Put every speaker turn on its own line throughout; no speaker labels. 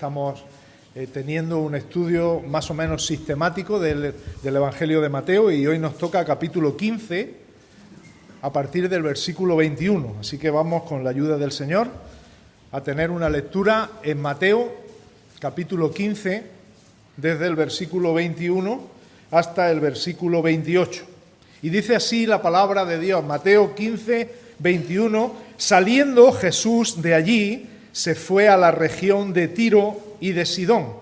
estamos teniendo un estudio más o menos sistemático del Evangelio de Mateo y hoy nos toca capítulo 15 a partir del versículo 21. Así que vamos, con la ayuda del Señor, a tener una lectura en Mateo capítulo 15 desde el versículo 21 hasta el versículo 28. Y dice así la palabra de Dios, Mateo 15, 21, saliendo Jesús de allí, se fue a la región de Tiro y de Sidón.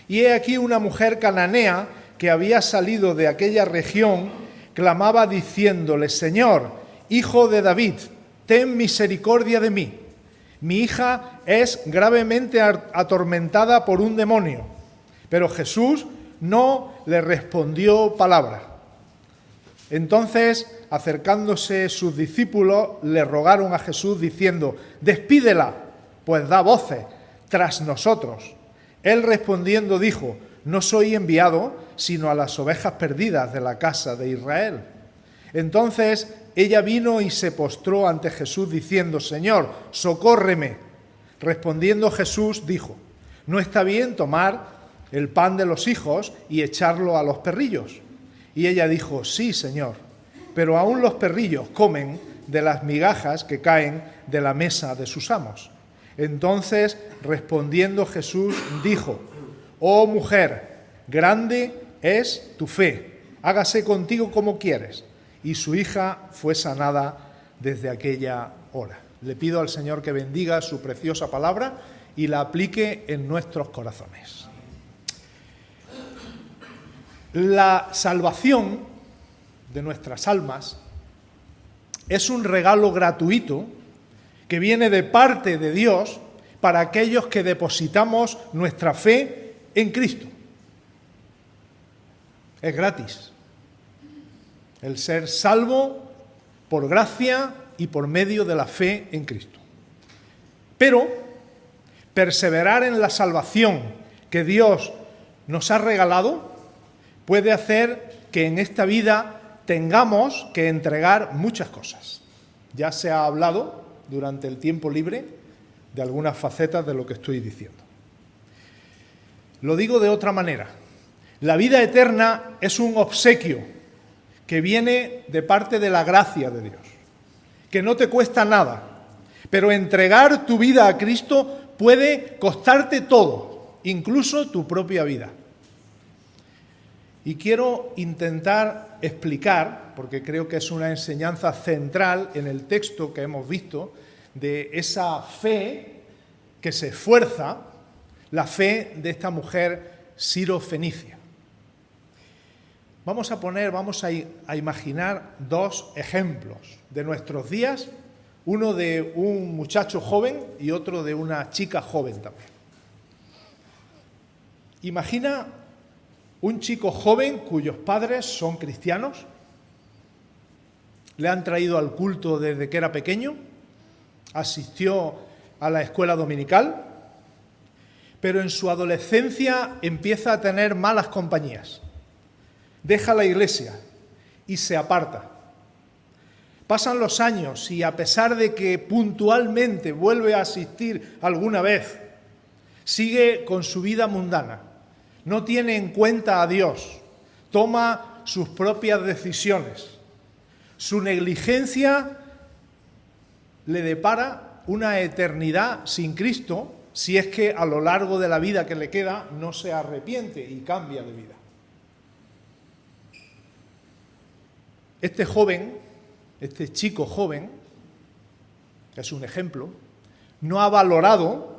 Y he aquí una mujer cananea que había salido de aquella región, clamaba diciéndole: Señor, Hijo de David, ten misericordia de mí. Mi hija es gravemente atormentada por un demonio. Pero Jesús no le respondió palabra. Entonces, acercándose sus discípulos, le rogaron a Jesús diciendo: despídela, pues da voces tras nosotros. Él respondiendo dijo: no soy enviado sino a las ovejas perdidas de la casa de Israel. Entonces ella vino y se postró ante Jesús diciendo: Señor, socórreme. Respondiendo Jesús dijo: no está bien tomar el pan de los hijos y echarlo a los perrillos. Y ella dijo: sí, Señor, pero aún los perrillos comen de las migajas que caen de la mesa de sus amos. Entonces, respondiendo Jesús, dijo: oh mujer, grande es tu fe, hágase contigo como quieres. Y su hija fue sanada desde aquella hora. Le pido al Señor que bendiga su preciosa palabra y la aplique en nuestros corazones. La salvación de nuestras almas es un regalo gratuito que viene de parte de Dios para aquellos que depositamos nuestra fe en Cristo. Es gratis. El ser salvo por gracia y por medio de la fe en Cristo. Pero perseverar en la salvación que Dios nos ha regalado puede hacer que en esta vida tengamos que entregar muchas cosas. Ya se ha hablado durante el tiempo libre de algunas facetas de lo que estoy diciendo. Lo digo de otra manera. La vida eterna es un obsequio que viene de parte de la gracia de Dios, que no te cuesta nada, pero entregar tu vida a Cristo puede costarte todo, incluso tu propia vida. Y quiero intentar explicar, porque creo que es una enseñanza central en el texto que hemos visto, de esa fe que se esfuerza, la fe de esta mujer sirofenicia. Vamos a imaginar dos ejemplos de nuestros días, uno de un muchacho joven y otro de una chica joven también. Imagina un chico joven cuyos padres son cristianos, le han traído al culto desde que era pequeño, asistió a la escuela dominical, pero en su adolescencia empieza a tener malas compañías. Deja la iglesia y se aparta. Pasan los años y a pesar de que puntualmente vuelve a asistir alguna vez, sigue con su vida mundana. No tiene en cuenta a Dios, toma sus propias decisiones. Su negligencia le depara una eternidad sin Cristo si es que a lo largo de la vida que le queda no se arrepiente y cambia de vida. Este joven, este chico joven, que es un ejemplo, no ha valorado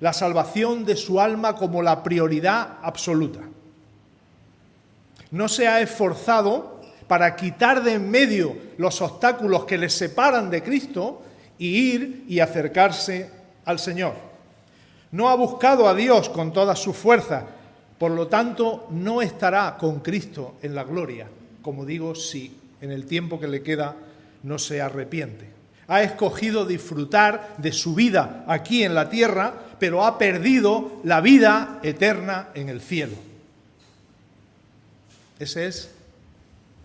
la salvación de su alma como la prioridad absoluta. No se ha esforzado para quitar de en medio los obstáculos que le separan de Cristo y ir y acercarse al Señor. No ha buscado a Dios con todas sus fuerzas, por lo tanto no estará con Cristo en la gloria, como digo, si en el tiempo que le queda no se arrepiente. Ha escogido disfrutar de su vida aquí en la tierra, pero ha perdido la vida eterna en el cielo. Ese es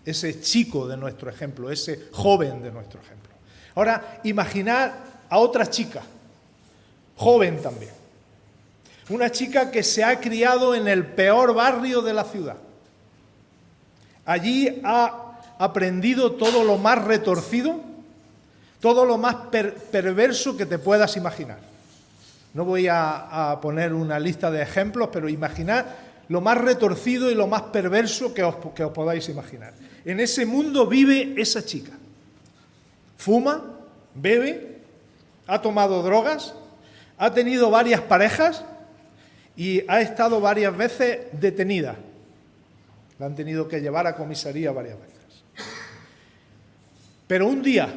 ese chico de nuestro ejemplo, ese joven de nuestro ejemplo. Ahora, imaginar a otra chica, joven también, Una chica que se ha criado en el peor barrio de la ciudad. Allí ha aprendido todo lo más retorcido, todo lo más perverso que te puedas imaginar. No voy a poner una lista de ejemplos, pero imaginad lo más retorcido y lo más perverso que os podáis imaginar. En ese mundo vive esa chica. Fuma, bebe, ha tomado drogas, ha tenido varias parejas y ha estado varias veces detenida. La han tenido que llevar a comisaría varias veces. Pero un día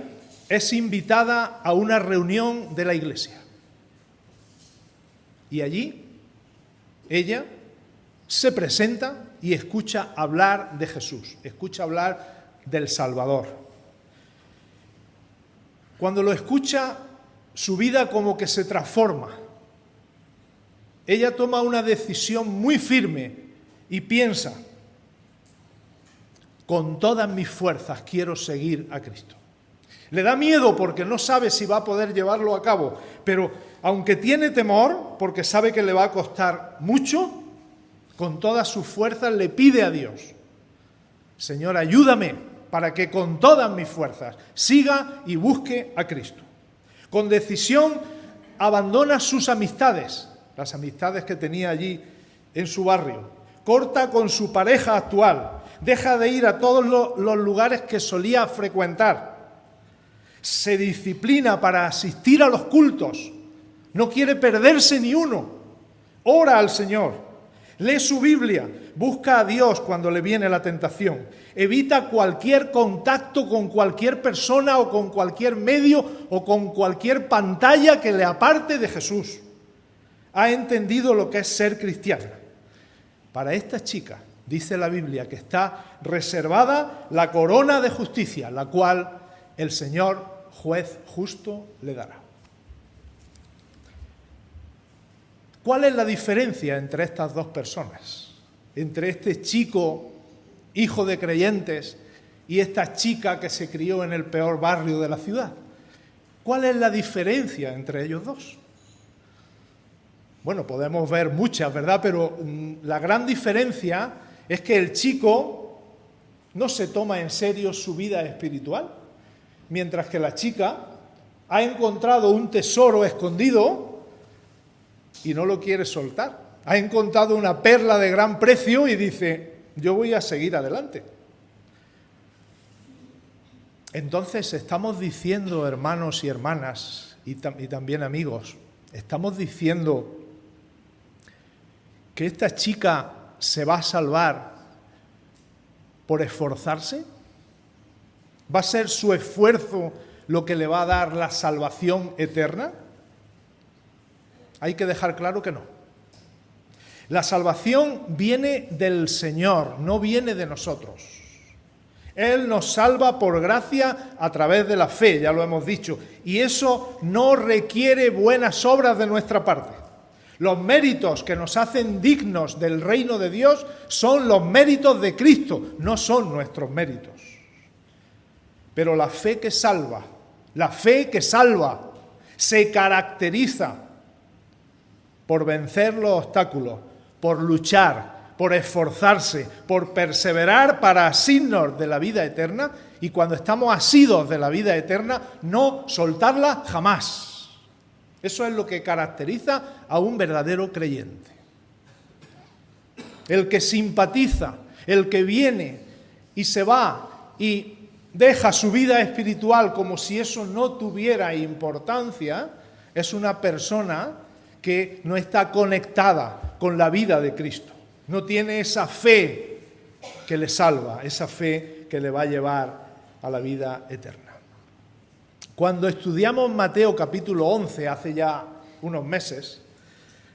es invitada a una reunión de la iglesia. Y allí ella se presenta y escucha hablar de Jesús, escucha hablar del Salvador. Cuando lo escucha, su vida como que se transforma. Ella toma una decisión muy firme y piensa: con todas mis fuerzas quiero seguir a Cristo. Le da miedo porque no sabe si va a poder llevarlo a cabo, pero aunque tiene temor, porque sabe que le va a costar mucho, con todas sus fuerzas le pide a Dios: Señor, ayúdame para que con todas mis fuerzas siga y busque a Cristo. Con decisión abandona sus amistades, las amistades que tenía allí en su barrio, corta con su pareja actual, deja de ir a todos los lugares que solía frecuentar, se disciplina para asistir a los cultos, no quiere perderse ni uno, ora al Señor, lee su Biblia, busca a Dios cuando le viene la tentación, evita cualquier contacto con cualquier persona o con cualquier medio o con cualquier pantalla que le aparte de Jesús. Ha entendido lo que es ser cristiana. Para esta chica, dice la Biblia, que está reservada la corona de justicia, la cual el Señor, juez justo, le dará. ¿Cuál es la diferencia entre estas dos personas? Entre este chico, hijo de creyentes, y esta chica que se crió en el peor barrio de la ciudad. ¿Cuál es la diferencia entre ellos dos? Bueno, podemos ver muchas, ¿verdad? Pero la gran diferencia es que el chico no se toma en serio su vida espiritual, mientras que la chica ha encontrado un tesoro escondido y no lo quiere soltar. Ha encontrado una perla de gran precio y dice: yo voy a seguir adelante. Entonces estamos diciendo, hermanos y hermanas, y también amigos, estamos diciendo que esta chica se va a salvar por esforzarse. ¿Va a ser su esfuerzo lo que le va a dar la salvación eterna? Hay que dejar claro que no. La salvación viene del Señor, no viene de nosotros. Él nos salva por gracia a través de la fe, ya lo hemos dicho, y eso no requiere buenas obras de nuestra parte. Los méritos que nos hacen dignos del reino de Dios son los méritos de Cristo, no son nuestros méritos. Pero la fe que salva, se caracteriza por vencer los obstáculos, por luchar, por esforzarse, por perseverar para asirnos de la vida eterna, y cuando estamos asidos de la vida eterna, no soltarla jamás. Eso es lo que caracteriza a un verdadero creyente. El que simpatiza, el que viene y se va y deja su vida espiritual como si eso no tuviera importancia, es una persona que no está conectada con la vida de Cristo. No tiene esa fe que le salva, esa fe que le va a llevar a la vida eterna. Cuando estudiamos Mateo capítulo 11, hace ya unos meses,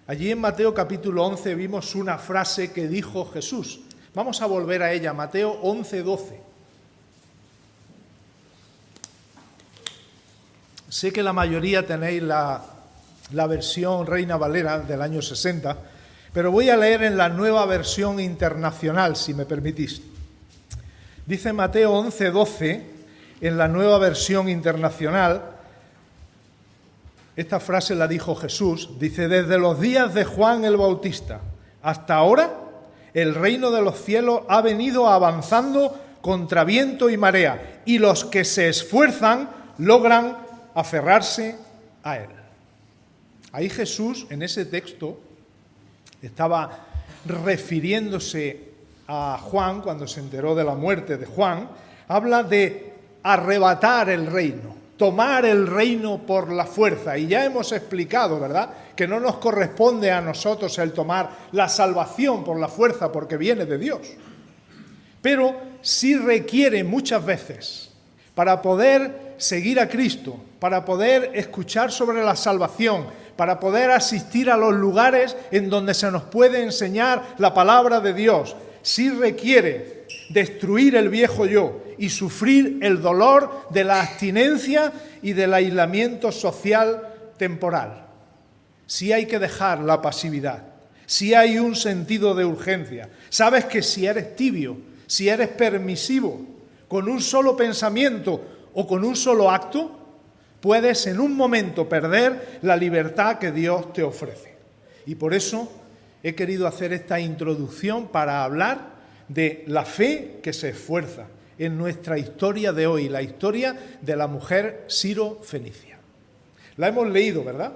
allí en Mateo capítulo 11 vimos una frase que dijo Jesús. Vamos a volver a ella, Mateo 11, 12. Sé que la mayoría tenéis la versión Reina Valera del año 60, pero voy a leer en la nueva versión internacional, si me permitís. Dice Mateo 11, 12, en la nueva versión internacional: Esta frase la dijo Jesús, dice, desde los días de Juan el Bautista hasta ahora, el reino de los cielos ha venido avanzando contra viento y marea, y los que se esfuerzan logran aferrarse a él. Ahí Jesús, en ese texto, estaba refiriéndose a Juan, cuando se enteró de la muerte de Juan, habla de arrebatar el reino, tomar el reino por la fuerza. Y ya hemos explicado, ¿verdad?, que no nos corresponde a nosotros el tomar la salvación por la fuerza porque viene de Dios. Pero sí requiere muchas veces, para poder seguir a Cristo, para poder escuchar sobre la salvación, para poder asistir a los lugares en donde se nos puede enseñar la palabra de Dios, sí requiere destruir el viejo yo y sufrir el dolor de la abstinencia y del aislamiento social temporal. Sí hay que dejar la pasividad, sí hay un sentido de urgencia. Sabes que si eres tibio, si eres permisivo, con un solo pensamiento o con un solo acto, puedes en un momento perder la libertad que Dios te ofrece. Y por eso he querido hacer esta introducción para hablar de la fe que se esfuerza en nuestra historia de hoy, la historia de la mujer siro-fenicia. La hemos leído, ¿verdad?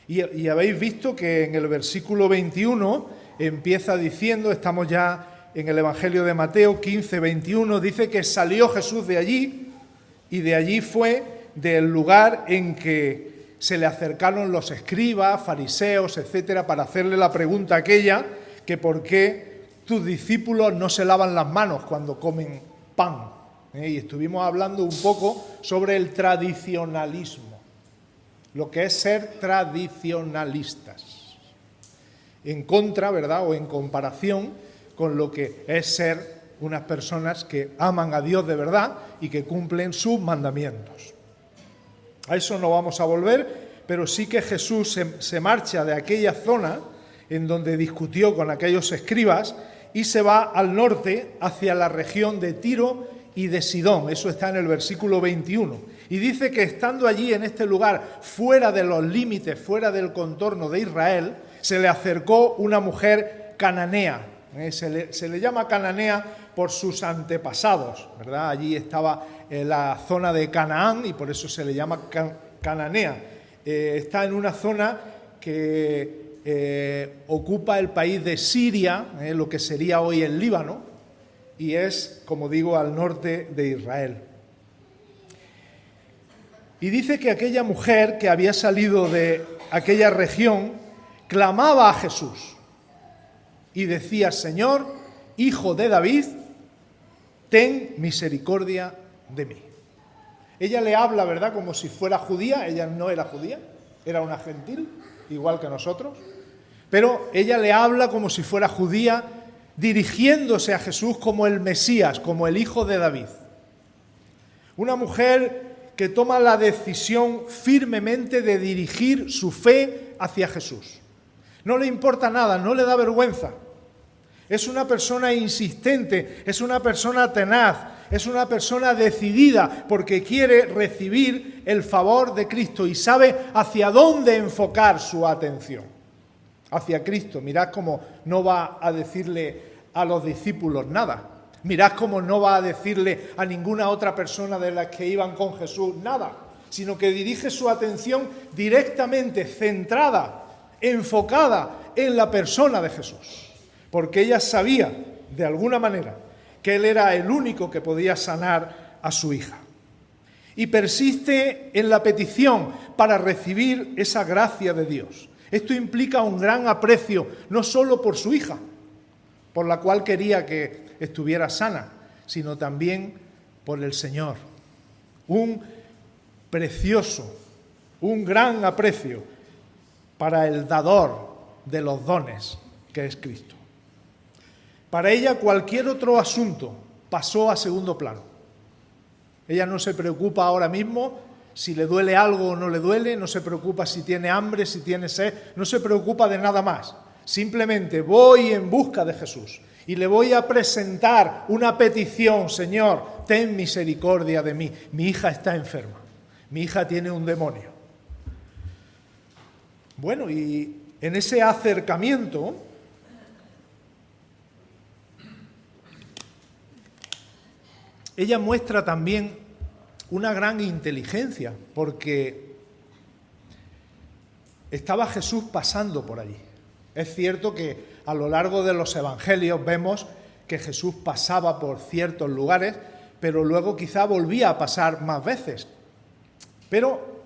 Y habéis visto que en el versículo 21 empieza diciendo, estamos ya en el Evangelio de Mateo 15, 21, dice que salió Jesús de allí y de allí fue del lugar en que se le acercaron los escribas, fariseos, etcétera, para hacerle la pregunta aquella que por qué tus discípulos no se lavan las manos cuando comen pan. Y estuvimos hablando un poco sobre el tradicionalismo, lo que es ser tradicionalistas, en contra, ¿verdad?, o en comparación con lo que es ser unas personas que aman a Dios de verdad y que cumplen sus mandamientos. A eso no vamos a volver, pero sí que Jesús se marcha de aquella zona en donde discutió con aquellos escribas y se va al norte hacia la región de Tiro y de Sidón. Eso está en el versículo 21. Y dice que estando allí en este lugar, fuera de los límites, fuera del contorno de Israel, se le acercó una mujer cananea. Se le llama cananea por sus antepasados, ¿verdad? Allí estaba la zona de Canaán y por eso se le llama cananea. Está en una zona que ocupa el país de Siria, lo que sería hoy el Líbano, y es, como digo, al norte de Israel. Y dice que aquella mujer que había salido de aquella región clamaba a Jesús y decía, Señor, Hijo de David, ten misericordia de mí. Ella le habla, ¿verdad?, como si fuera judía. Ella no era judía, era una gentil, igual que nosotros. Pero ella le habla como si fuera judía, dirigiéndose a Jesús como el Mesías, como el Hijo de David. Una mujer que toma la decisión firmemente de dirigir su fe hacia Jesús. No le importa nada, no le da vergüenza. Es una persona insistente, es una persona tenaz, es una persona decidida porque quiere recibir el favor de Cristo y sabe hacia dónde enfocar su atención. Hacia Cristo. Mirad cómo no va a decirle a los discípulos nada. Mirad cómo no va a decirle a ninguna otra persona de las que iban con Jesús nada, sino que dirige su atención directamente, centrada, enfocada en la persona de Jesús. Porque ella sabía, de alguna manera, que Él era el único que podía sanar a su hija. Y persiste en la petición para recibir esa gracia de Dios. Esto implica un gran aprecio, no solo por su hija, por la cual quería que estuviera sana, sino también por el Señor. Un precioso, un gran aprecio para el dador de los dones, que es Cristo. Para ella cualquier otro asunto pasó a segundo plano. Ella no se preocupa ahora mismo si le duele algo o no le duele, no se preocupa si tiene hambre, si tiene sed, no se preocupa de nada más. Simplemente voy en busca de Jesús y le voy a presentar una petición. Señor, ten misericordia de mí. Mi hija está enferma, mi hija tiene un demonio. Bueno, y en ese acercamiento ella muestra también una gran inteligencia, porque estaba Jesús pasando por allí. Es cierto que a lo largo de los evangelios vemos que Jesús pasaba por ciertos lugares, pero luego quizá volvía a pasar más veces. Pero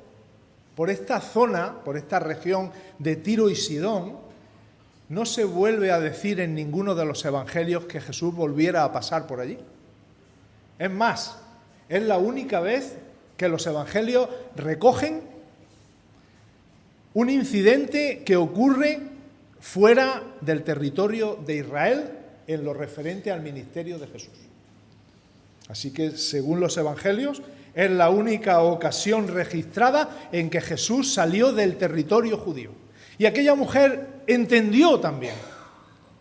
por esta zona, por esta región de Tiro y Sidón, no se vuelve a decir en ninguno de los evangelios que Jesús volviera a pasar por allí. Es más, es la única vez que los evangelios recogen un incidente que ocurre fuera del territorio de Israel en lo referente al ministerio de Jesús. Así que, según los evangelios, es la única ocasión registrada en que Jesús salió del territorio judío. Y aquella mujer entendió también,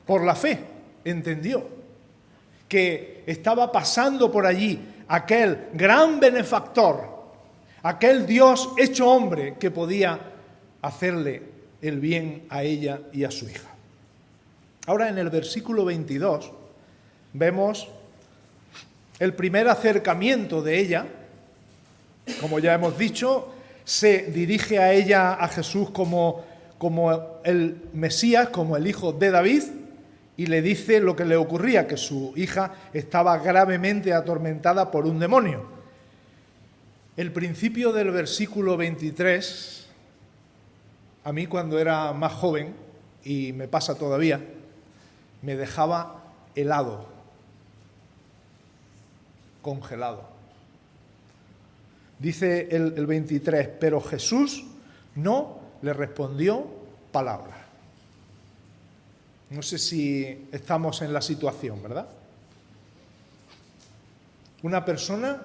por la fe, entendió que estaba pasando por allí aquel gran benefactor, aquel Dios hecho hombre que podía hacerle el bien a ella y a su hija. Ahora, en el versículo 22 vemos el primer acercamiento de ella. Como ya hemos dicho, se dirige a ella, a Jesús, como el Mesías, como el hijo de David, y le dice lo que le ocurría, que su hija estaba gravemente atormentada por un demonio. El principio del versículo 23, a mí cuando era más joven, y me pasa todavía, me dejaba helado, congelado. Dice el 23, pero Jesús no le respondió palabra. No sé si estamos en la situación, ¿verdad? Una persona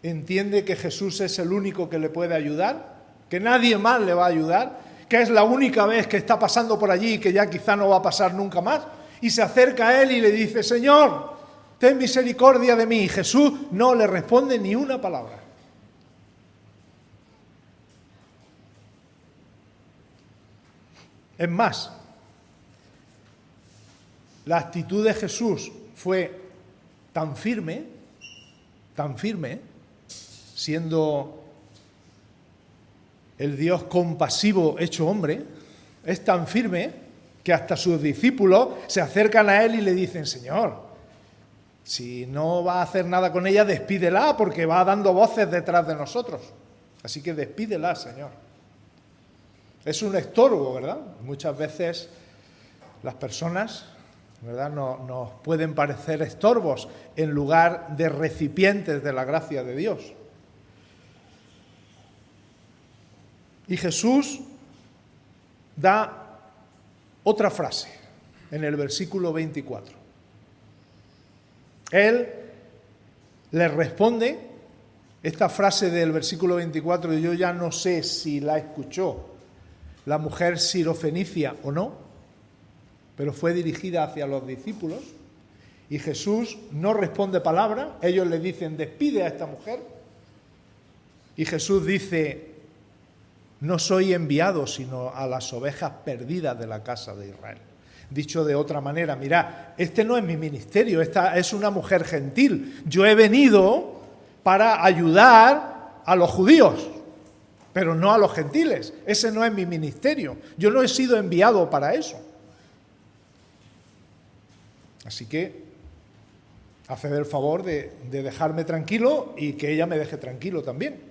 entiende que Jesús es el único que le puede ayudar, que nadie más le va a ayudar, que es la única vez que está pasando por allí y que ya quizá no va a pasar nunca más, y se acerca a él y le dice, Señor, ten misericordia de mí. Y Jesús no le responde ni una palabra. Es más, la actitud de Jesús fue tan firme, siendo el Dios compasivo hecho hombre, es tan firme que hasta sus discípulos se acercan a él y le dicen, Señor, si no va a hacer nada con ella, despídela, porque va dando voces detrás de nosotros. Así que despídela, Señor. Es un estorbo, ¿verdad? Muchas veces las personas, ¿verdad?, nos pueden parecer estorbos en lugar de recipientes de la gracia de Dios. Y Jesús da otra frase en el versículo 24. Él le responde, esta frase del versículo 24, yo ya no sé si la escuchó la mujer sirofenicia o no, pero fue dirigida hacia los discípulos y Jesús no responde palabra. Ellos le dicen, despide a esta mujer, y Jesús dice, no soy enviado sino a las ovejas perdidas de la casa de Israel. Dicho de otra manera, mirad, este no es mi ministerio, esta es una mujer gentil. Yo he venido para ayudar a los judíos, pero no a los gentiles. Ese no es mi ministerio. Yo no he sido enviado para eso. Así que haced el favor de dejarme tranquilo y que ella me deje tranquilo también.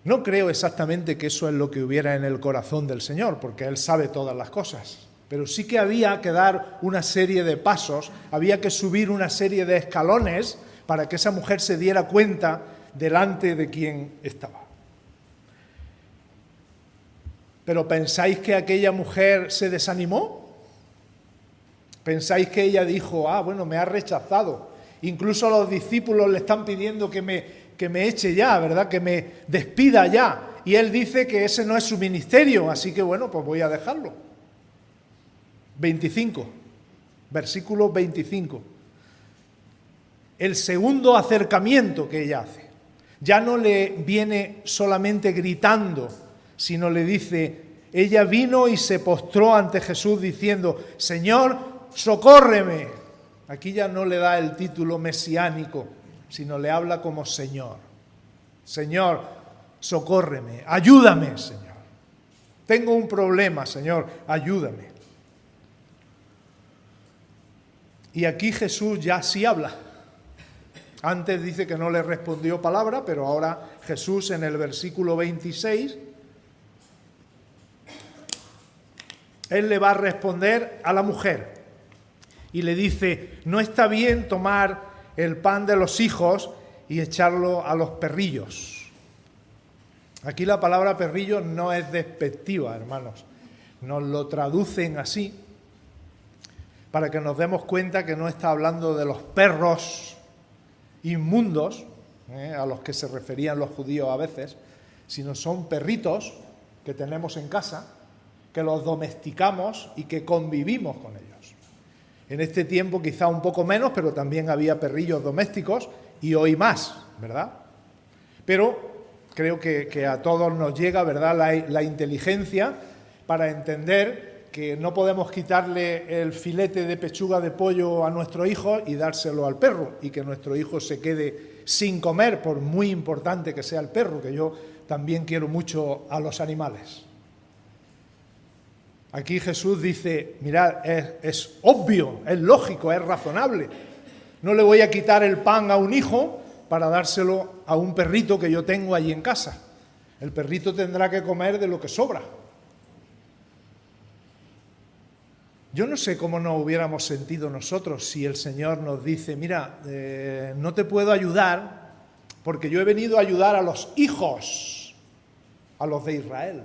No creo exactamente que eso es lo que hubiera en el corazón del Señor, porque Él sabe todas las cosas. Pero sí que había que dar una serie de pasos, había que subir una serie de escalones para que esa mujer se diera cuenta delante de quien estaba. ¿Pero pensáis que aquella mujer se desanimó? ¿Pensáis que ella dijo, bueno, me ha rechazado? Incluso los discípulos le están pidiendo que me eche ya, ¿verdad? Que me despida ya. Y él dice que ese no es su ministerio, así que bueno, pues voy a dejarlo. 25, versículo 25. El segundo acercamiento que ella hace. Ya no le viene solamente gritando, sino le dice, ella vino y se postró ante Jesús diciendo, Señor, socórreme. Aquí ya no le da el título mesiánico, sino le habla como Señor. Señor, socórreme, ayúdame, Señor. Tengo un problema, Señor, ayúdame. Y aquí Jesús ya sí habla. Antes dice que no le respondió palabra, pero ahora Jesús en el versículo 26, Él le va a responder a la mujer y le dice, no está bien tomar el pan de los hijos y echarlo a los perrillos. Aquí la palabra perrillo no es despectiva, hermanos. Nos lo traducen así para que nos demos cuenta que no está hablando de los perros inmundos, a los que se referían los judíos a veces, sino son perritos que tenemos en casa, que los domesticamos y que convivimos con ellos. En este tiempo quizá un poco menos, pero también había perrillos domésticos y hoy más, ¿verdad? Pero creo que a todos nos llega, ¿verdad?, la inteligencia para entender que no podemos quitarle el filete de pechuga de pollo a nuestro hijo y dárselo al perro, y que nuestro hijo se quede sin comer, por muy importante que sea el perro, que yo también quiero mucho a los animales. Aquí Jesús dice, mirad, es obvio, es lógico, es razonable. No le voy a quitar el pan a un hijo para dárselo a un perrito que yo tengo allí en casa. El perrito tendrá que comer de lo que sobra. Yo no sé cómo nos hubiéramos sentido nosotros si el Señor nos dice, mira, no te puedo ayudar porque yo he venido a ayudar a los hijos, a los de Israel.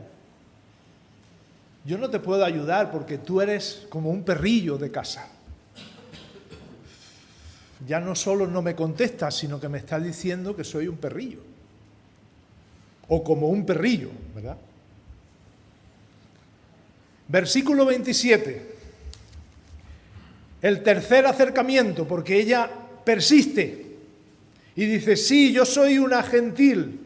Yo no te puedo ayudar porque tú eres como un perrillo de casa. Ya no solo no me contestas, sino que me estás diciendo que soy un perrillo. O como un perrillo, ¿verdad? Versículo 27. El tercer acercamiento, porque ella persiste y dice, sí, yo soy una gentil.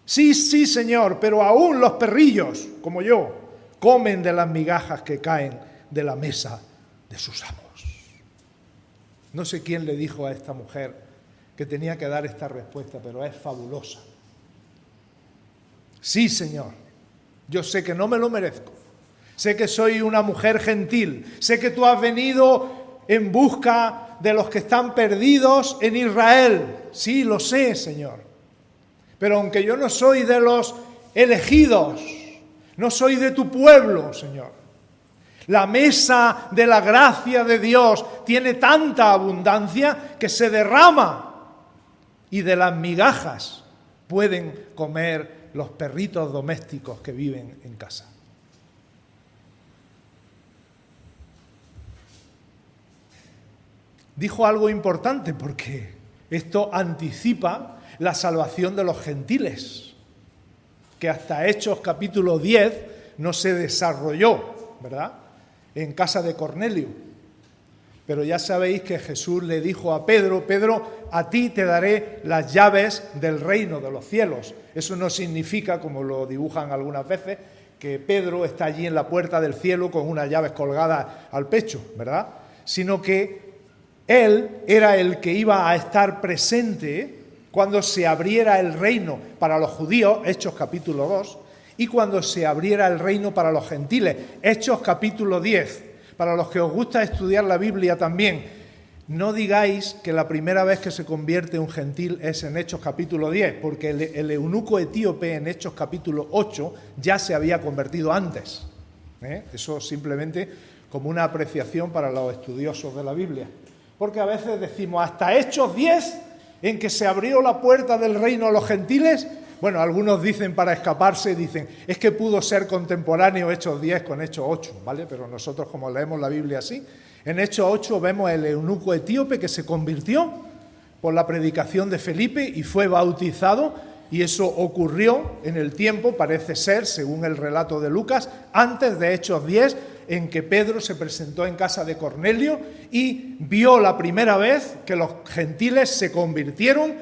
Sí, sí, Señor, pero aún los perrillos, como yo, comen de las migajas que caen de la mesa de sus amos. No sé quién le dijo a esta mujer que tenía que dar esta respuesta, pero es fabulosa. Sí, Señor, yo sé que no me lo merezco. Sé que soy una mujer gentil. Sé que tú has venido en busca de los que están perdidos en Israel. Sí, lo sé, Señor. Pero aunque yo no soy de los elegidos, no soy de tu pueblo, Señor. La mesa de la gracia de Dios tiene tanta abundancia que se derrama y de las migajas pueden comer los perritos domésticos que viven en casa. Dijo algo importante porque esto anticipa la salvación de los gentiles, que hasta Hechos capítulo 10 no se desarrolló, ¿verdad?, en casa de Cornelio. Pero ya sabéis que Jesús le dijo a Pedro, Pedro, a ti te daré las llaves del reino de los cielos. Eso no significa, como lo dibujan algunas veces, que Pedro está allí en la puerta del cielo con unas llaves colgadas al pecho, ¿verdad? Sino que él era el que iba a estar presente cuando se abriera el reino para los judíos, Hechos capítulo 2, y cuando se abriera el reino para los gentiles, Hechos capítulo 10. Para los que os gusta estudiar la Biblia también, no digáis que la primera vez que se convierte un gentil es en Hechos capítulo 10, porque el eunuco etíope en Hechos capítulo 8 ya se había convertido antes. Eso simplemente como una apreciación para los estudiosos de la Biblia. Porque a veces decimos, hasta Hechos 10, en que se abrió la puerta del reino a los gentiles. Bueno, algunos dicen para escaparse, dicen, es que pudo ser contemporáneo Hechos 10 con Hechos 8, ¿vale? Pero nosotros, como leemos la Biblia así, en Hechos 8 vemos el eunuco etíope que se convirtió por la predicación de Felipe y fue bautizado, y eso ocurrió en el tiempo, parece ser, según el relato de Lucas, antes de Hechos 10, en que Pedro se presentó en casa de Cornelio y vio la primera vez que los gentiles se convirtieron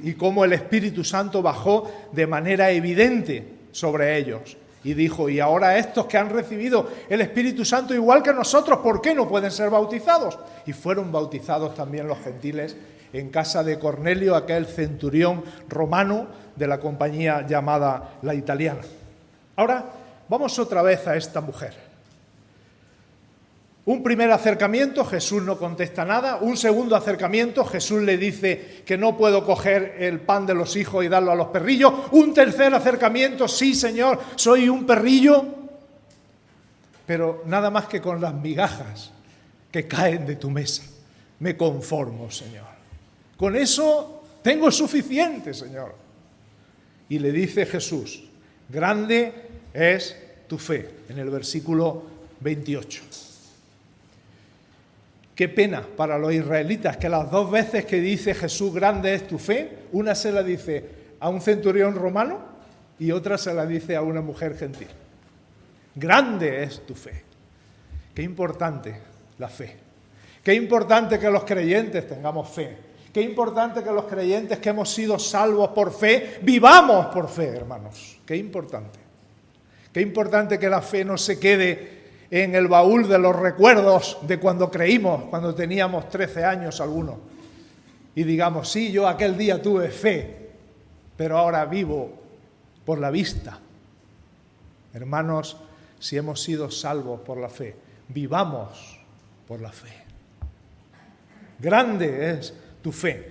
y cómo el Espíritu Santo bajó de manera evidente sobre ellos. Y dijo, y ahora estos que han recibido el Espíritu Santo igual que nosotros, ¿por qué no pueden ser bautizados? Y fueron bautizados también los gentiles en casa de Cornelio, aquel centurión romano de la compañía llamada La Italiana. Ahora, vamos otra vez a esta mujer. Un primer acercamiento, Jesús no contesta nada. Un segundo acercamiento, Jesús le dice que no puedo coger el pan de los hijos y darlo a los perrillos. Un tercer acercamiento, sí, Señor, soy un perrillo, pero nada más que con las migajas que caen de tu mesa. Me conformo, Señor. Con eso tengo suficiente, Señor. Y le dice Jesús, grande es tu fe, en el versículo 28. Qué pena para los israelitas que las dos veces que dice Jesús, grande es tu fe, una se la dice a un centurión romano y otra se la dice a una mujer gentil. Grande es tu fe. Qué importante la fe. Qué importante que los creyentes tengamos fe. Qué importante que los creyentes que hemos sido salvos por fe, vivamos por fe, hermanos. Qué importante. Qué importante que la fe no se quede en el baúl de los recuerdos de cuando creímos, cuando teníamos 13 años algunos. Y digamos, sí, yo aquel día tuve fe, pero ahora vivo por la vista. Hermanos, si hemos sido salvos por la fe, vivamos por la fe. Grande es tu fe.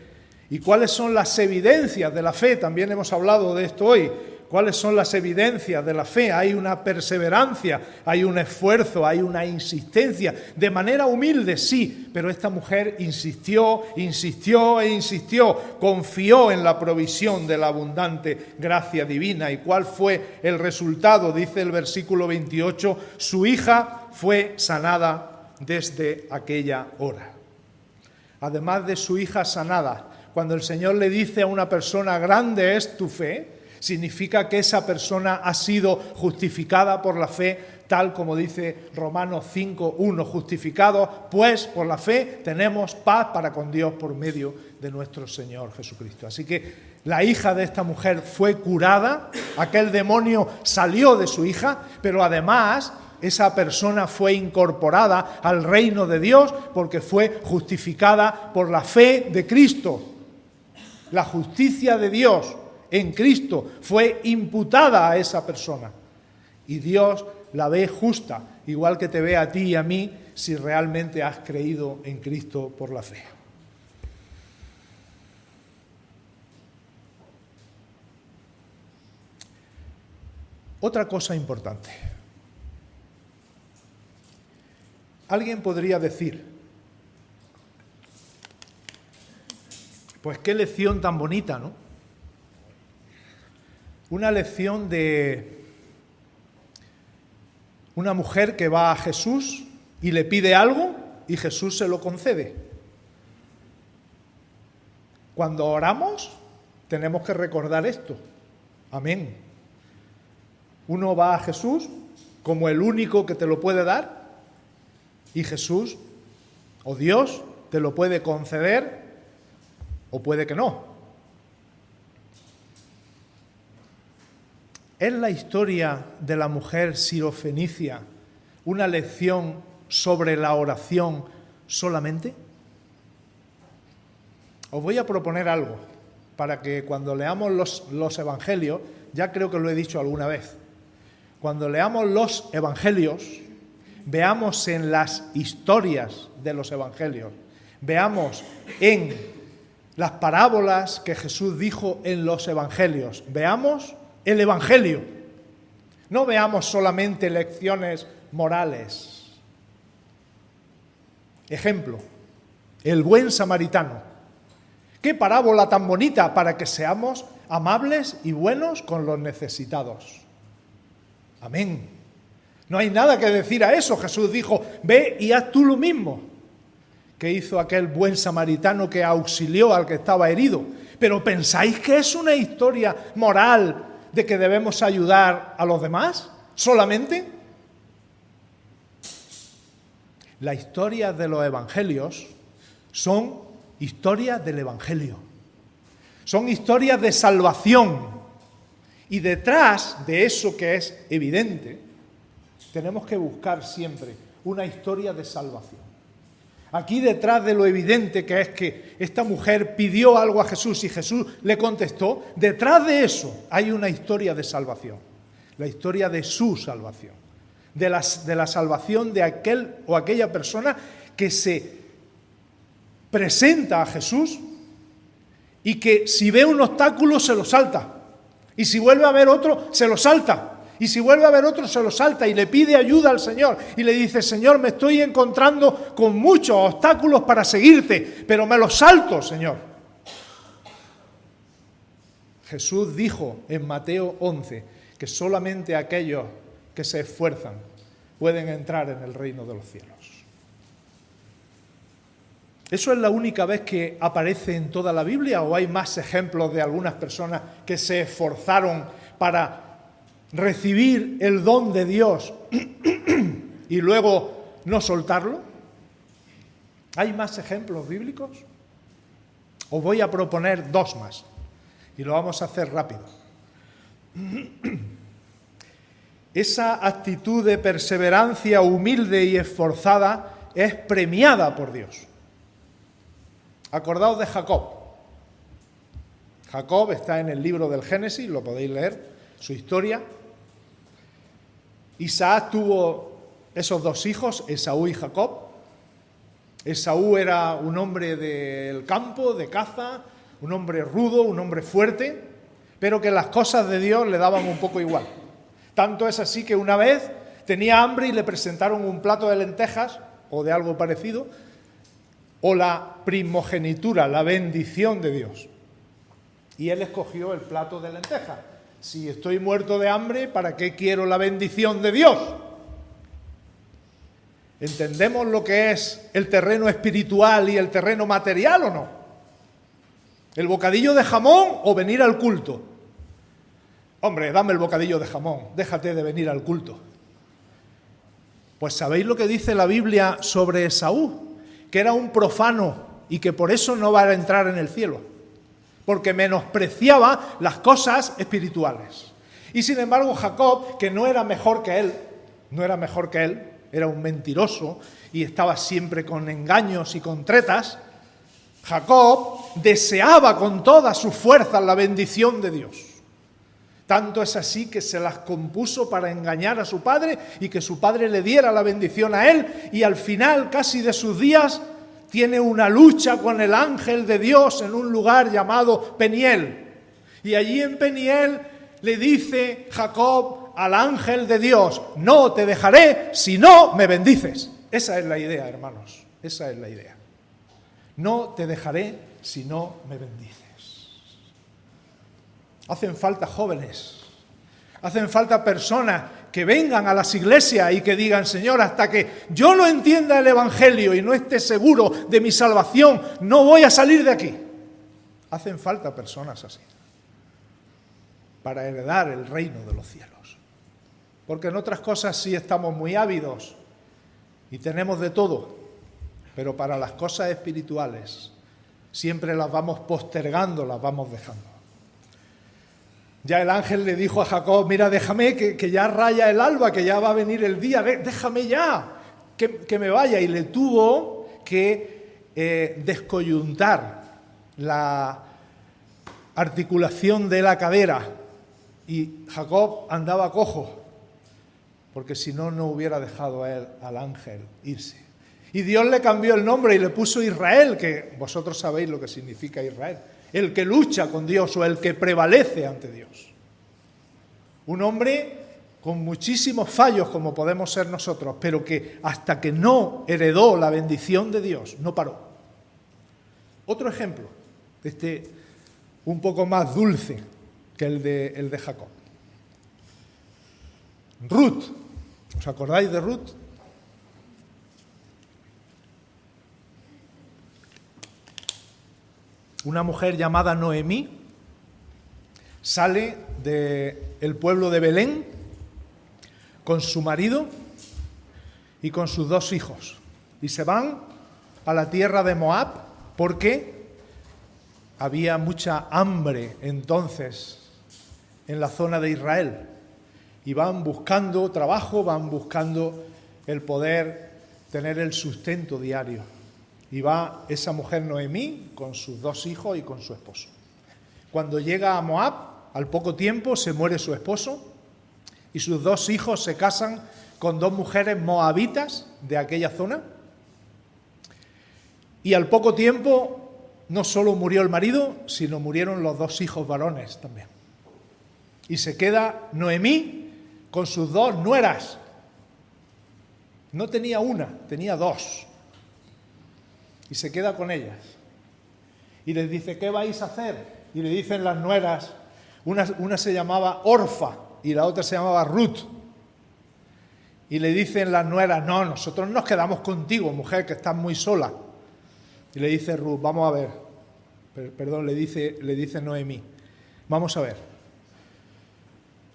¿Y cuáles son las evidencias de la fe? También hemos hablado de esto hoy. ¿Cuáles son las evidencias de la fe? Hay una perseverancia, hay un esfuerzo, hay una insistencia. De manera humilde, sí, pero esta mujer insistió, insistió e insistió. Confió en la provisión de la abundante gracia divina. ¿Y cuál fue el resultado? Dice el versículo 28, su hija fue sanada desde aquella hora. Además de su hija sanada, cuando el Señor le dice a una persona, grande es tu fe, significa que esa persona ha sido justificada por la fe, tal como dice Romanos 5:1, justificados pues por la fe tenemos paz para con Dios por medio de nuestro Señor Jesucristo. Así que la hija de esta mujer fue curada, aquel demonio salió de su hija, pero además esa persona fue incorporada al reino de Dios porque fue justificada por la fe de Cristo. La justicia de Dios en Cristo fue imputada a esa persona. Y Dios la ve justa, igual que te ve a ti y a mí, si realmente has creído en Cristo por la fe. Otra cosa importante. Alguien podría decir, pues qué lección tan bonita, ¿no? Una lección de una mujer que va a Jesús y le pide algo y Jesús se lo concede. Cuando oramos tenemos que recordar esto. Amén. Uno va a Jesús como el único que te lo puede dar y Jesús o Dios te lo puede conceder o puede que no. ¿Es la historia de la mujer sirofenicia una lección sobre la oración solamente? Os voy a proponer algo para que cuando leamos los evangelios, ya creo que lo he dicho alguna vez, cuando leamos los evangelios, veamos en las historias de los evangelios, veamos en las parábolas que Jesús dijo en los evangelios, veamos el Evangelio. No veamos solamente lecciones morales. Ejemplo, el buen samaritano. Qué parábola tan bonita para que seamos amables y buenos con los necesitados. Amén. No hay nada que decir a eso. Jesús dijo, ve y haz tú lo mismo que hizo aquel buen samaritano que auxilió al que estaba herido. Pero ¿pensáis que es una historia moral de que debemos ayudar a los demás solamente? Las historias de los evangelios son historias del evangelio. Son historias de salvación. Y detrás de eso que es evidente, tenemos que buscar siempre una historia de salvación. Aquí detrás de lo evidente que es que esta mujer pidió algo a Jesús y Jesús le contestó, detrás de eso hay una historia de salvación, la historia de su salvación, de la salvación de aquel o aquella persona que se presenta a Jesús y que si ve un obstáculo se lo salta, y si vuelve a ver otro se lo salta. Y si vuelve a ver otro, se lo salta y le pide ayuda al Señor. Y le dice, Señor, me estoy encontrando con muchos obstáculos para seguirte, pero me los salto, Señor. Jesús dijo en Mateo 11 que solamente aquellos que se esfuerzan pueden entrar en el reino de los cielos. ¿Eso es la única vez que aparece en toda la Biblia o hay más ejemplos de algunas personas que se esforzaron para recibir el don de Dios y luego no soltarlo? ¿Hay más ejemplos bíblicos? Os voy a proponer 2 más y lo vamos a hacer rápido. Esa actitud de perseverancia humilde y esforzada es premiada por Dios. Acordaos de Jacob. Jacob está en el libro del Génesis, lo podéis leer, su historia. Isaac tuvo esos 2 hijos, Esaú y Jacob. Esaú era un hombre del campo, de caza, un hombre rudo, un hombre fuerte, pero que las cosas de Dios le daban un poco igual. Tanto es así que una vez tenía hambre y le presentaron un plato de lentejas o de algo parecido, o la primogenitura, la bendición de Dios. Y él escogió el plato de lentejas. Si estoy muerto de hambre, ¿para qué quiero la bendición de Dios? ¿Entendemos lo que es el terreno espiritual y el terreno material o no? ¿El bocadillo de jamón o venir al culto? Hombre, dame el bocadillo de jamón, déjate de venir al culto. Pues ¿sabéis lo que dice la Biblia sobre Esaú? Que era un profano y que por eso no va a entrar en el cielo, porque menospreciaba las cosas espirituales. Y sin embargo Jacob, que no era mejor que él, era un mentiroso y estaba siempre con engaños y con tretas, Jacob deseaba con todas sus fuerzas la bendición de Dios. Tanto es así que se las compuso para engañar a su padre y que su padre le diera la bendición a él, y al final casi de sus días tiene una lucha con el ángel de Dios en un lugar llamado Peniel. Y allí en Peniel le dice Jacob al ángel de Dios, no te dejaré si no me bendices. Esa es la idea, hermanos, esa es la idea. No te dejaré si no me bendices. Hacen falta jóvenes, hacen falta personas que vengan a las iglesias y que digan, Señor, hasta que yo no entienda el Evangelio y no esté seguro de mi salvación, no voy a salir de aquí. Hacen falta personas así para heredar el reino de los cielos. Porque en otras cosas sí estamos muy ávidos y tenemos de todo, pero para las cosas espirituales siempre las vamos postergando, las vamos dejando. Ya el ángel le dijo a Jacob, mira, déjame que ya raya el alba, que ya va a venir el día, déjame ya, que me vaya. Y le tuvo que descoyuntar la articulación de la cadera. Y Jacob andaba cojo, porque si no, no hubiera dejado a él, al ángel, irse. Y Dios le cambió el nombre y le puso Israel, que vosotros sabéis lo que significa Israel. El que lucha con Dios o el que prevalece ante Dios. Un hombre con muchísimos fallos como podemos ser nosotros, pero que hasta que no heredó la bendición de Dios, no paró. Otro ejemplo, un poco más dulce que el de Jacob. Ruth, ¿os acordáis de Ruth? Una mujer llamada Noemí sale del pueblo de Belén con su marido y con sus 2 hijos y se van a la tierra de Moab porque había mucha hambre entonces en la zona de Israel y van buscando trabajo, van buscando el poder tener el sustento diario. Y va esa mujer Noemí con sus 2 hijos y con su esposo. Cuando llega a Moab, al poco tiempo se muere su esposo y sus 2 hijos se casan con 2 mujeres moabitas de aquella zona. Y al poco tiempo no solo murió el marido, sino murieron los 2 hijos varones también. Y se queda Noemí con sus 2 nueras. No tenía una, tenía 2. Y se queda con ellas. Y les dice, ¿qué vais a hacer? Y le dicen las nueras, una se llamaba Orfa y la otra se llamaba Ruth. Y le dicen las nueras, no, nosotros nos quedamos contigo, mujer, que estás muy sola. Y le dice Ruth, vamos a ver, perdón, le dice Noemí, vamos a ver,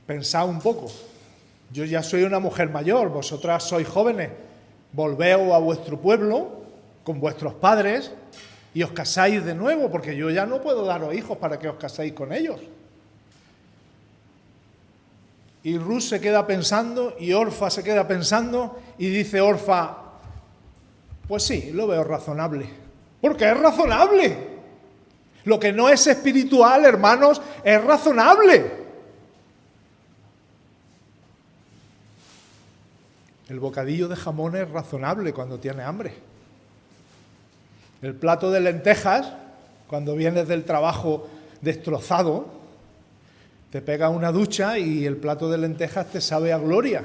pensad un poco, yo ya soy una mujer mayor, vosotras sois jóvenes, volveos a vuestro pueblo con vuestros padres y os casáis de nuevo, porque yo ya no puedo daros hijos para que os caséis con ellos. Y Ruth se queda pensando y Orfa se queda pensando y dice Orfa, pues sí, lo veo razonable. Porque es razonable. Lo que no es espiritual, hermanos, es razonable. El bocadillo de jamón es razonable cuando tiene hambre. El plato de lentejas, cuando vienes del trabajo destrozado, te pega una ducha y el plato de lentejas te sabe a gloria.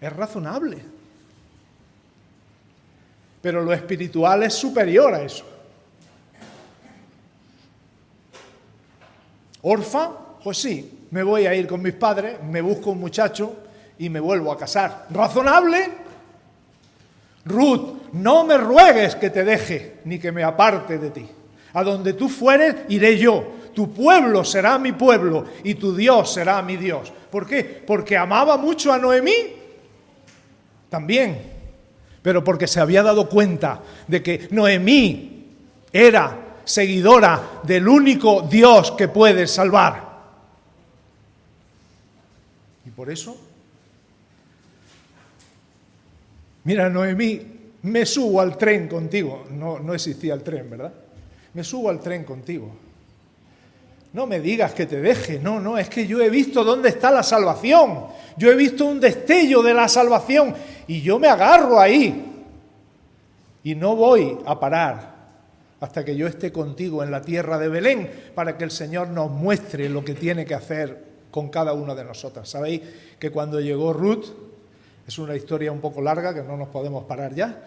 Es razonable. Pero lo espiritual es superior a eso. Orfa, pues sí, me voy a ir con mis padres, me busco un muchacho y me vuelvo a casar. ¿Razonable? Ruth, no me ruegues que te deje ni que me aparte de ti. A donde tú fueres, iré yo. Tu pueblo será mi pueblo y tu Dios será mi Dios. ¿Por qué? Porque amaba mucho a Noemí. También. Pero porque se había dado cuenta de que Noemí era seguidora del único Dios que puede salvar. Y por eso, mira, Noemí, me subo al tren contigo. No existía el tren, ¿verdad? Me subo al tren contigo. No me digas que te deje, no, es que yo he visto dónde está la salvación. Yo he visto un destello de la salvación y yo me agarro ahí. Y no voy a parar hasta que yo esté contigo en la tierra de Belén para que el Señor nos muestre lo que tiene que hacer con cada una de nosotras. Sabéis que cuando llegó Ruth, es una historia un poco larga que no nos podemos parar ya,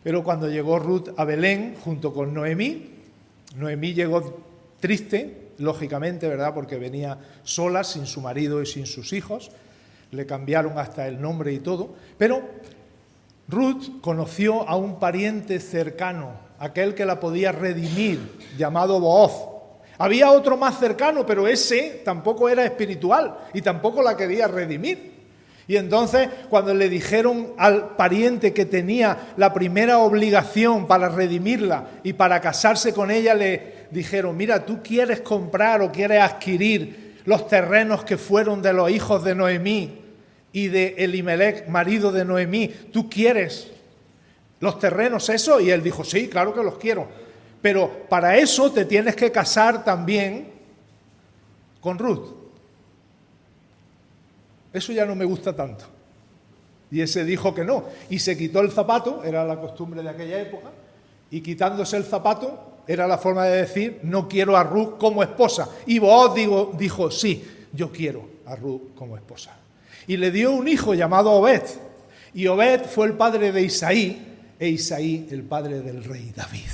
pero cuando llegó Ruth a Belén junto con Noemí, Noemí llegó triste, lógicamente, ¿verdad? Porque venía sola, sin su marido y sin sus hijos. Le cambiaron hasta el nombre y todo. Pero Ruth conoció a un pariente cercano, aquel que la podía redimir, llamado Booz. Había otro más cercano, pero ese tampoco era espiritual y tampoco la quería redimir. Y entonces, cuando le dijeron al pariente que tenía la primera obligación para redimirla y para casarse con ella, le dijeron, mira, tú quieres comprar o quieres adquirir los terrenos que fueron de los hijos de Noemí y de Elimelech, marido de Noemí, ¿tú quieres los terrenos eso? Y él dijo, sí, claro que los quiero, pero para eso te tienes que casar también con Ruth. Eso ya no me gusta tanto. Y ese dijo que no. Y se quitó el zapato, era la costumbre de aquella época, y quitándose el zapato era la forma de decir, no quiero a Ruth como esposa. Y Booz dijo, sí, yo quiero a Ruth como esposa. Y le dio un hijo llamado Obed. Y Obed fue el padre de Isaí, e Isaí el padre del rey David.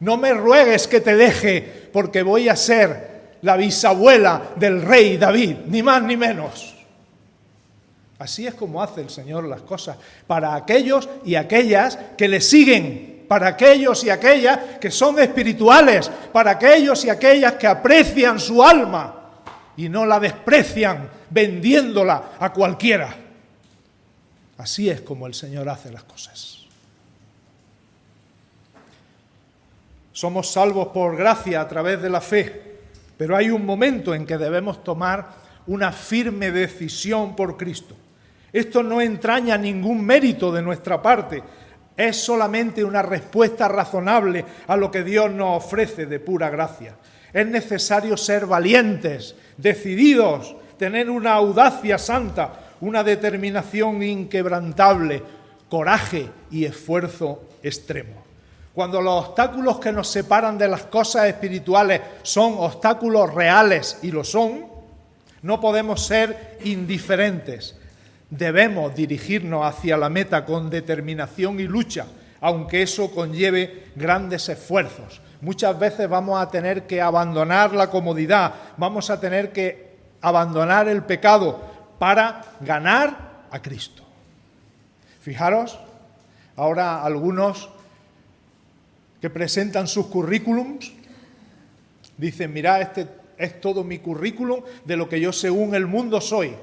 No me ruegues que te deje, porque voy a ser la bisabuela del rey David, ni más ni menos. Así es como hace el Señor las cosas, para aquellos y aquellas que le siguen, para aquellos y aquellas que son espirituales, para aquellos y aquellas que aprecian su alma y no la desprecian vendiéndola a cualquiera. Así es como el Señor hace las cosas. Somos salvos por gracia a través de la fe, pero hay un momento en que debemos tomar una firme decisión por Cristo. Esto no entraña ningún mérito de nuestra parte, es solamente una respuesta razonable a lo que Dios nos ofrece de pura gracia. Es necesario ser valientes, decididos, tener una audacia santa, una determinación inquebrantable, coraje y esfuerzo extremo. Cuando los obstáculos que nos separan de las cosas espirituales son obstáculos reales, y lo son, no podemos ser indiferentes. Debemos dirigirnos hacia la meta con determinación y lucha, aunque eso conlleve grandes esfuerzos. Muchas veces vamos a tener que abandonar la comodidad, vamos a tener que abandonar el pecado para ganar a Cristo. Fijaros, ahora algunos que presentan sus currículums dicen, mirad, este es todo mi currículum de lo que yo según el mundo soy.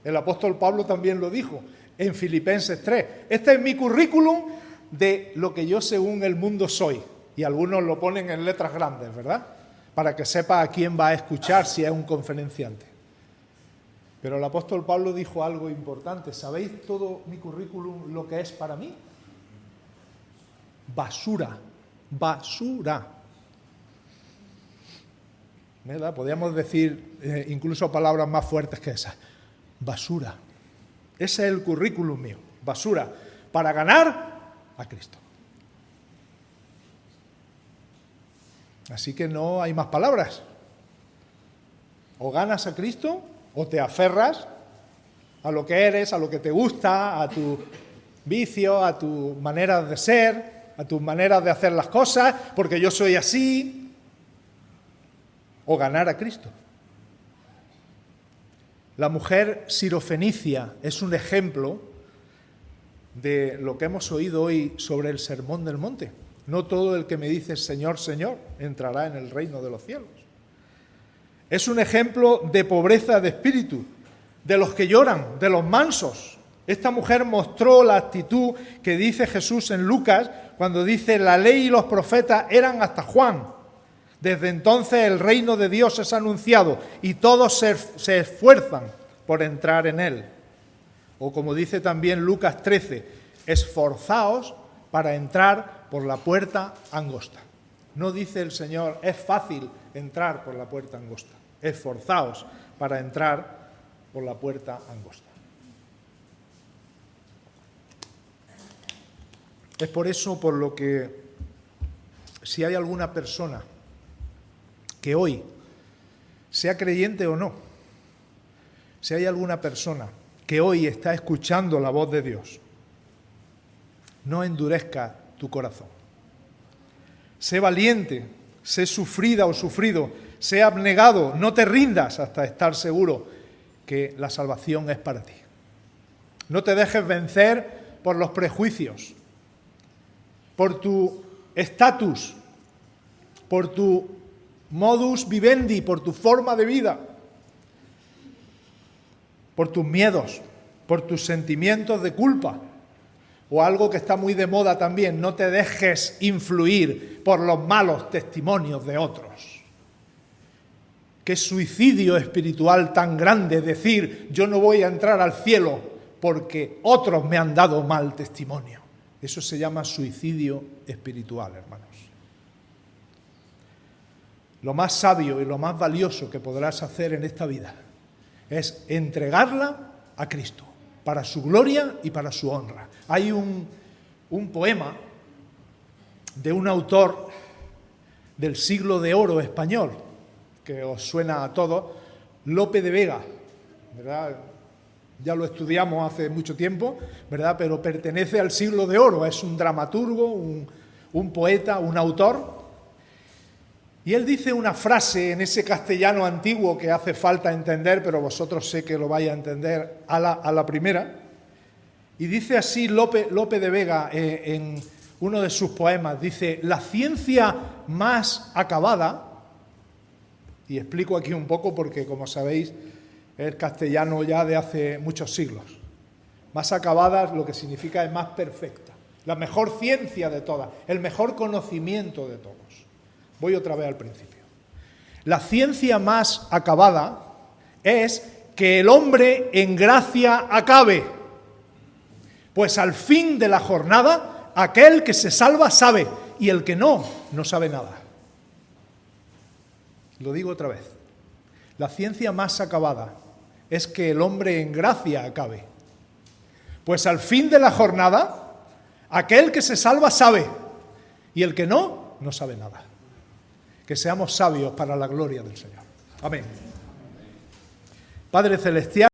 El apóstol Pablo también lo dijo en Filipenses 3. Este es mi currículum de lo que yo según el mundo soy. Y algunos lo ponen en letras grandes, ¿verdad? Para que sepa a quién va a escuchar si es un conferenciante. Pero el apóstol Pablo dijo algo importante. ¿Sabéis todo mi currículum lo que es para mí? Basura. Basura. ¿Verdad? Podríamos decir incluso palabras más fuertes que esas. Basura. Ese es el currículum mío. Basura. Para ganar a Cristo. Así que no hay más palabras. O ganas a Cristo o te aferras a lo que eres, a lo que te gusta, a tu vicio, a tu manera de ser, a tus maneras de hacer las cosas, porque yo soy así, o ganar a Cristo. La mujer sirofenicia es un ejemplo de lo que hemos oído hoy sobre el Sermón del Monte. No todo el que me dice Señor, Señor, entrará en el reino de los cielos. Es un ejemplo de pobreza de espíritu, de los que lloran, de los mansos. Esta mujer mostró la actitud que dice Jesús en Lucas cuando dice la ley y los profetas eran hasta Juan. Desde entonces el reino de Dios es anunciado y todos se esfuerzan por entrar en él. O como dice también Lucas 13, esforzaos para entrar por la puerta angosta. No dice el Señor, es fácil entrar por la puerta angosta. Esforzaos para entrar por la puerta angosta. Es por eso por lo que si hay alguna persona que hoy, sea creyente o no, si hay alguna persona que hoy está escuchando la voz de Dios, no endurezca tu corazón. Sé valiente, sé sufrida o sufrido, sé abnegado, no te rindas hasta estar seguro que la salvación es para ti. No te dejes vencer por los prejuicios, por tu estatus, por tu modus vivendi, por tu forma de vida, por tus miedos, por tus sentimientos de culpa, o algo que está muy de moda también, no te dejes influir por los malos testimonios de otros. Qué suicidio espiritual tan grande decir yo no voy a entrar al cielo porque otros me han dado mal testimonio. Eso se llama suicidio espiritual, hermanos. Lo más sabio y lo más valioso que podrás hacer en esta vida es entregarla a Cristo, para su gloria y para su honra. Hay un poema de un autor del siglo de oro español, que os suena a todos, Lope de Vega, ¿verdad? Ya lo estudiamos hace mucho tiempo, ¿verdad? Pero pertenece al siglo de oro, es un dramaturgo, un poeta, un autor. Y él dice una frase en ese castellano antiguo que hace falta entender, pero vosotros sé que lo vais a entender a la primera. Y dice así Lope de Vega en uno de sus poemas, dice, la ciencia más acabada, y explico aquí un poco porque, como sabéis, es castellano ya de hace muchos siglos. Más acabada lo que significa es más perfecta. la mejor ciencia de todas, el mejor conocimiento de todos. Voy otra vez al principio. La ciencia más acabada es que el hombre en gracia acabe, pues al fin de la jornada aquel que se salva sabe, y el que no, no sabe nada. Lo digo otra vez. La ciencia más acabada es que el hombre en gracia acabe, pues al fin de la jornada aquel que se salva sabe, y el que no, no sabe nada. Que seamos sabios para la gloria del Señor. Amén. Padre Celestial,